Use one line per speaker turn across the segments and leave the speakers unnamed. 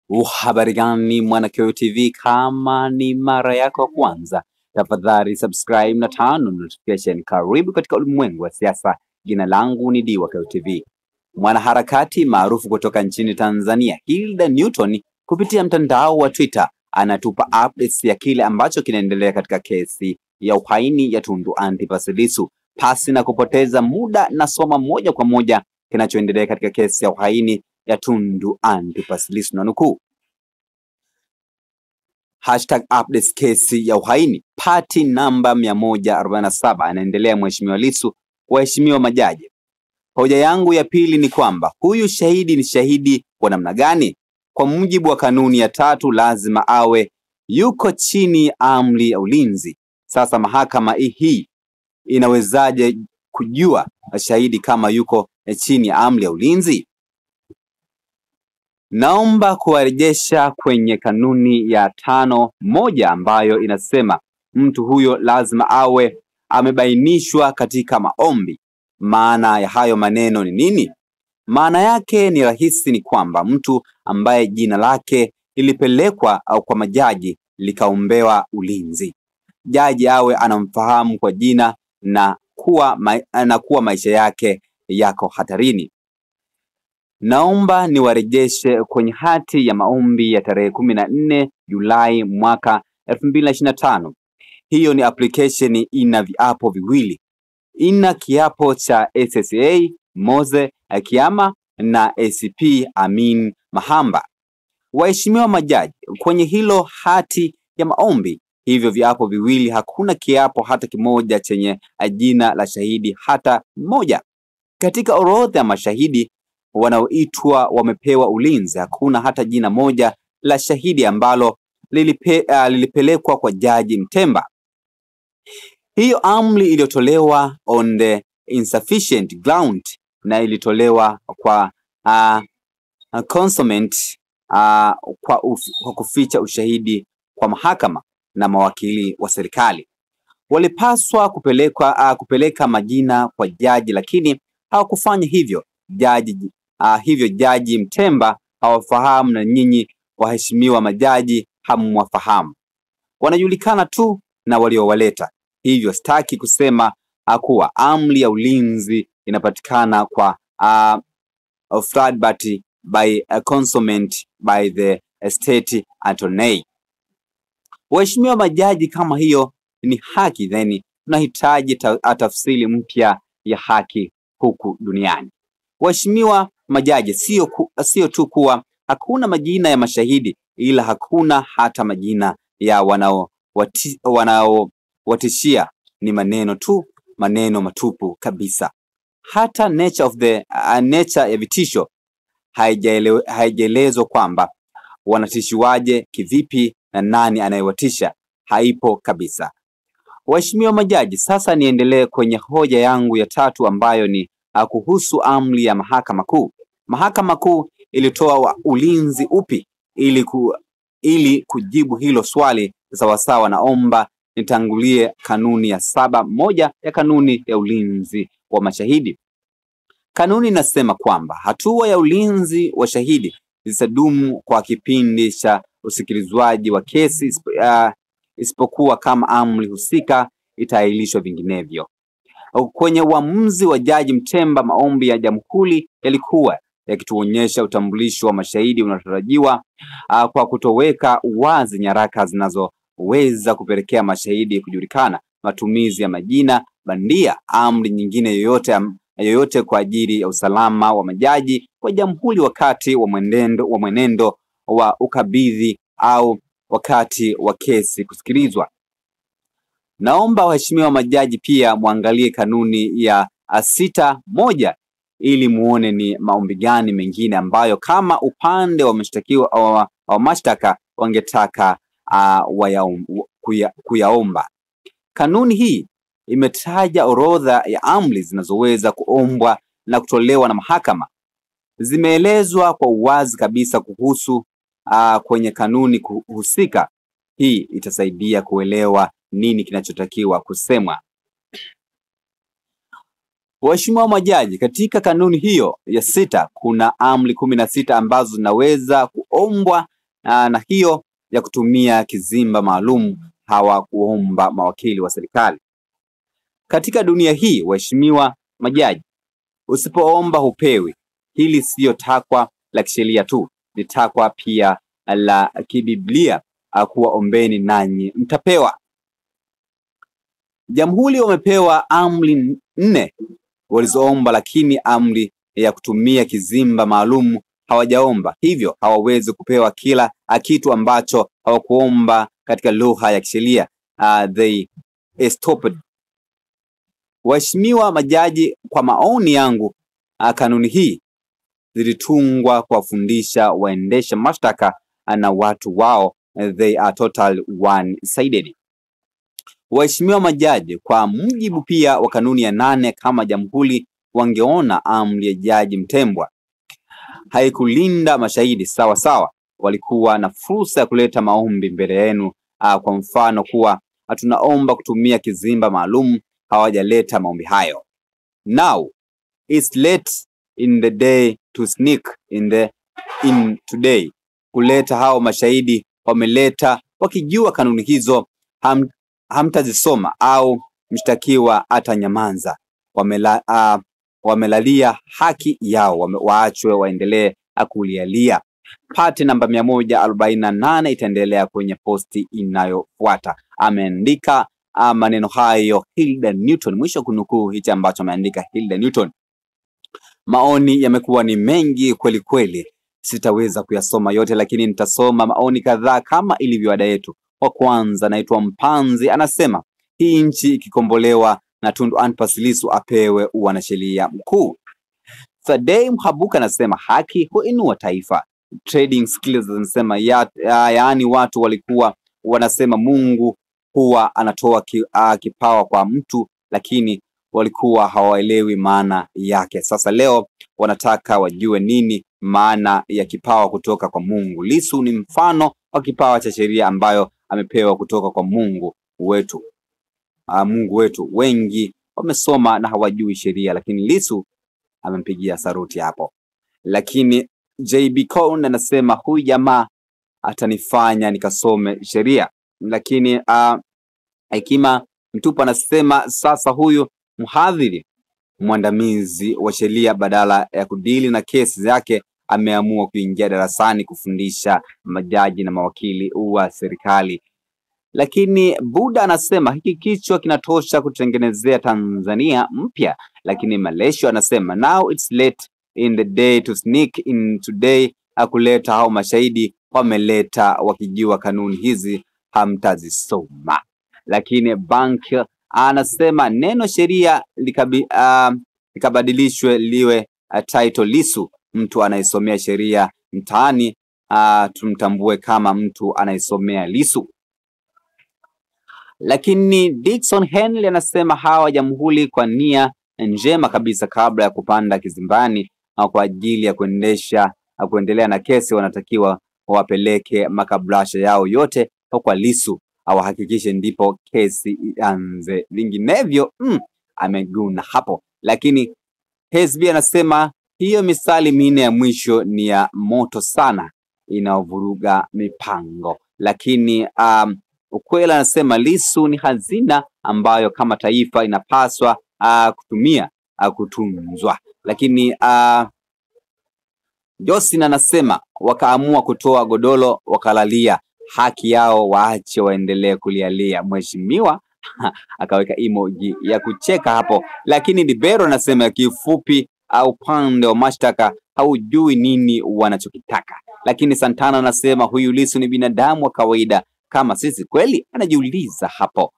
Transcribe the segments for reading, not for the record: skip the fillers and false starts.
Habari gani Mwanakeo TV? Kama ni mara yako kwanza, tafadhali subscribe na turn on notification. Karibu katika ulimwengu wa siasa. Jina langu ni Diwakeo TV. Mwanaharakati maarufu kutoka nchini Tanzania, Hilda Newton, kupitia mtandao wa Twitter anatupa updates ya kile ambacho kinaendelea katika kesi ya uhaini ya Tundu Antipas Lissu. Pasi na kupoteza muda, na soma moja kwa moja kinachoendelea katika kesi ya uhaini ya Tundu Antipas Lissu, na nukuu: #updates kesi ya uhaini pati namba 147. Anaendelea Mheshimiwa Lissu: waheshimiwa majaji, hoja yangu ya pili ni kwamba huyu shahidi ni shahidi kwa namna gani? Kwa mujibu wa kanuni ya 3 lazima awe yuko chini ya amri ya ulinzi. Sasa mahakama hii inawezaje kujua shahidi kama yuko chini ya amri ya ulinzi? Naomba kuwarejesha kwenye kanuni ya 5(1) ambayo inasema mtu huyo lazima awe amebainishwa katika maombi. Maana ya hayo maneno ni nini? Maana yake ni rahisi, ni kwamba mtu ambaye jina lake lilipelekwa au kwa majaji likaombewa ulinzi, jaji awe anamfahamu kwa jina na kuwa maisha yake yako hatarini. Naomba niwarejeshe kwenye hati ya maombi ya tarehe 14 Julai mwaka 2025. Hiyo ni application ina viapo viwili. Ina kiapo cha SSA Moze Akiama na ACP Amin Mahamba. Waheshimiwa majaji, kwenye hilo hati ya maombi, hivyo viapo viwili, hakuna kiapo hata kimoja chenye jina la shahidi hata moja. Katika orodha ya mashahidi wanaoitwa wamepewa ulinzi, hakuna hata jina moja la shahidi ambalo lilipelekwa kwa Jaji Mtemba. Hiyo amri iliyotolewa on the insufficient ground na ilitolewa kwa consummate kwa kuficha ushahidi kwa mahakama na mawakili wa serikali. Walipaswa kupeleka majina kwa jaji, lakini hawakufanya hivyo. Jaji Mtemba hawafahamu, na nyinyi waheshimiwa majaji hamwafahamu. Wanajulikana tu na waliowaleta. Hivyo sitaki kusema kuwa amri ya ulinzi inapatikana kwa fraud but by consummate by the state attorney. Waheshimiwa majaji, kama hiyo ni haki, then tunahitaji tafsiri mpya ya haki huku duniani. Waheshimiwa majaji, sio tu kuwa hakuna majina ya mashahidi, ila hakuna hata majina ya wanaowatishia. Ni maneno tu, maneno matupu kabisa. Hata nature ya vitisho haijaelezwa kwamba wanatishiwaje, kivipi, na nani anayewatisha. Haipo kabisa. Waheshimiwa majaji, sasa niendelee kwenye hoja yangu ya 3 ambayo ni kuhusu amri ya Mahakama Kuu. Mahakama Kuu ilitoa ulinzi upi? Ili kujibu hilo swali sawasawa, naomba nitangulie kanuni ya 7(1) ya kanuni ya ulinzi wa mashahidi. Kanuni inasema kwamba hatua ya ulinzi wa shahidi zitadumu kwa kipindi cha usikilizwaji wa kesi, isipokuwa kama amri husika itaahirishwa vinginevyo. Kwenye uamuzi wa Jaji Mtemba, maombi ya jamhuri yalikuwa yakituonyesha utambulisho wa mashahidi unatarajiwa kwa kutoweka wazi nyaraka zinazoweza kupelekea mashahidi kujulikana, matumizi ya majina bandia, amri nyingine yoyote kwa ajili ya usalama wa majaji wa jamhuri wakati wa mwenendo wa ukabidhi au wakati wa kesi kusikilizwa. Naomba waheshimiwa majaji pia muangalie kanuni ya 6(1) ili muone ni maombi gani mengine ambayo kama upande wa mshtakiwa au mashtaka wangetaka kuyaomba. Kanuni hii imetaja orodha ya amri zinazoweza kuombwa na kutolewa na mahakama. Zimeelezwa kwa uwazi kabisa kuhusu kwenye kanuni husika. Hii itasaidia kuelewa nini kinachotakiwa kusemwa. Waheshimiwa majaji, katika kanuni hiyo ya 6 kuna amri 16 ambazo zinaweza kuombwa na hiyo ya kutumia kizimba maalum hawakuomba mawakili wa serikali. Katika dunia hii, waheshimiwa majaji, usipoomba hupewi. Hili siyo takwa la kisheria tu, ni takwa pia la kibiblia, kuwa ombeni nanyi mtapewa. Jamhuri wamepewa amri 4 walizoomba, lakini amri ya kutumia kizimba maalum hawajaomba. Hivyo hawawezi kupewa kila kitu ambacho hawakuomba. Katika lugha ya kisheria, they stopped. Waheshimiwa majaji, kwa maoni yangu, kanuni hii zilitungwa kuwafundisha waendesha mashtaka na watu wao. They are total one-sided. Waheshimiwa majaji, kwa mujibu pia wa kanuni ya 8, kama jamhuri wangeona amri ya Jaji Mtembwa haikulinda mashahidi sawa sawa, walikuwa na fursa ya kuleta maombi mbele yenu, kwa mfano kuwa tunaomba kutumia kizimba maalum. Hawajaleta maombi hayo. Now it's late in the day to sneak in today. Kuleta hao mashahidi wameleta wakijua kanuni hizo hamtazisoma au mshtakiwa atanyamaza. Wamelalia haki yao, waachwe waendelee kulialia. Pati namba 148 itaendelea kwenye posti inayofuata. Ameandika maneno hayo Hilda Newton. Mwisho kunukuu hichi ambacho ameandika Hilda Newton. Maoni yamekuwa ni mengi kweli kweli, sitaweza kuyasoma yote, lakini nitasoma maoni kadhaa kama ilivyo ada yetu. Wa kwanza naitwa Mpanzi, anasema hii nchi ikikombolewa na Tundu Antipas Lissu apewe uanasheria mkuu. Thadei Mhabuka anasema haki huinua taifa. Trading Skills anasema yaani watu walikuwa wanasema Mungu huwa anatoa kipawa kwa mtu, lakini walikuwa hawaelewi maana yake. Sasa leo wanataka wajue nini maana ya kipawa kutoka kwa Mungu. Lissu ni mfano wa kipawa cha sheria ambayo amepewa kutoka kwa Mungu wetu. Mungu wetu. Wengi wamesoma na hawajui sheria, lakini Lissu amempigia saruti hapo. Lakini JB Cohn anasema huyu jamaa atanifanya nikasome sheria. Lakini Hekima Mtupa anasema sasa huyu mhadhiri mwandamizi wa sheria badala ya kudili na kesi zake ameamua kuingia darasani kufundisha majaji na mawakili wa serikali. Lakini Buda anasema hiki kichwa kinatosha kutengenezea Tanzania mpya. Lakini Malesho anasema now it's late in the day to sneak in today. Akuleta hao mashahidi wameleta wakijua kanuni hizi hamtazisoma. Lakini Bank anasema neno sheria likabadilishwe liwe title Lissu. Mtu anayesomea sheria mtaani tumtambue kama mtu anayesomea Lissu. Lakini Dickson Henley anasema hawa jamhuri kwa nia njema kabisa kabla ya kupanda kizimbani kwa ajili ya kuendelea na kesi wanatakiwa wapeleke makabrasha yao yote kwa Lissu awahakikishe ndipo kesi ianze, vinginevyo ameguna hapo. Lakini Hezbi anasema hiyo misali 4 ya mwisho ni ya moto sana, inavuruga mipango. Lakini Ukweli anasema Lissu ni hazina ambayo kama taifa inapaswa kutumia kutunzwa. Lakini Josin anasema wakaamua kutoa godolo wakalalia, haki yao waache waendelee kulialia. Mheshimiwa akaweka emoji ya kucheka hapo. Lakini Libero anasema kifupi upande wa mashtaka haujui nini wanachokitaka. Lakini Santana anasema huyu Lissu ni binadamu wa kawaida kama sisi, kweli anajiuliza hapo.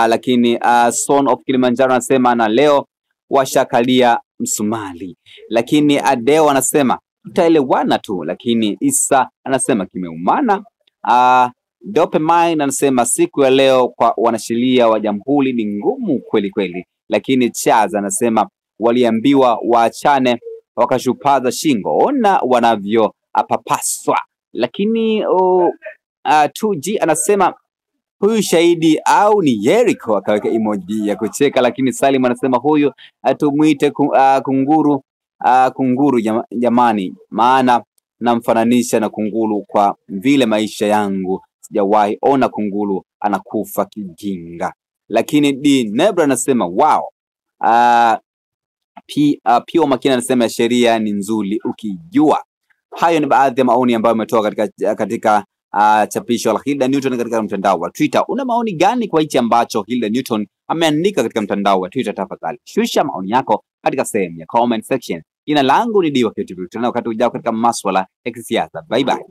Lakini Son of Kilimanjaro anasema na leo washakalia msumali. Lakini Adeo anasema tutaelewana tu. Lakini Isa anasema kimeumana. Dopamine anasema siku ya leo kwa wanasheria wa jamhuri ni ngumu kweli kweli. Lakini Chaz anasema waliambiwa waachane wakashupaza shingo, ona wanavyo apapaswa. Lakini 2G anasema huyu shahidi au ni Jericho, akaweka emoji ya kucheka. Lakini Salim anasema huyu tumuite kunguru jamani, maana namfananisha na kunguru kwa vile maisha yangu sijawahi ona kunguru anakufa kijinga. Lakini D Nebra anasema wow. Pio Makina anasema sheria ni nzuri ukijua. Hayo ni baadhi ya maoni ambayo umetoa katika chapisho la Hilda Newton katika mtandao wa Twitter. Una maoni gani kwa hichi ambacho Hilda Newton ameandika katika mtandao wa Twitter? Tafadhali shusha maoni yako katika sehemu ya comment section. Jina langu ni Diwa KTV. Tuna wakati ujao katika masuala ya kisiasa. Bye bye.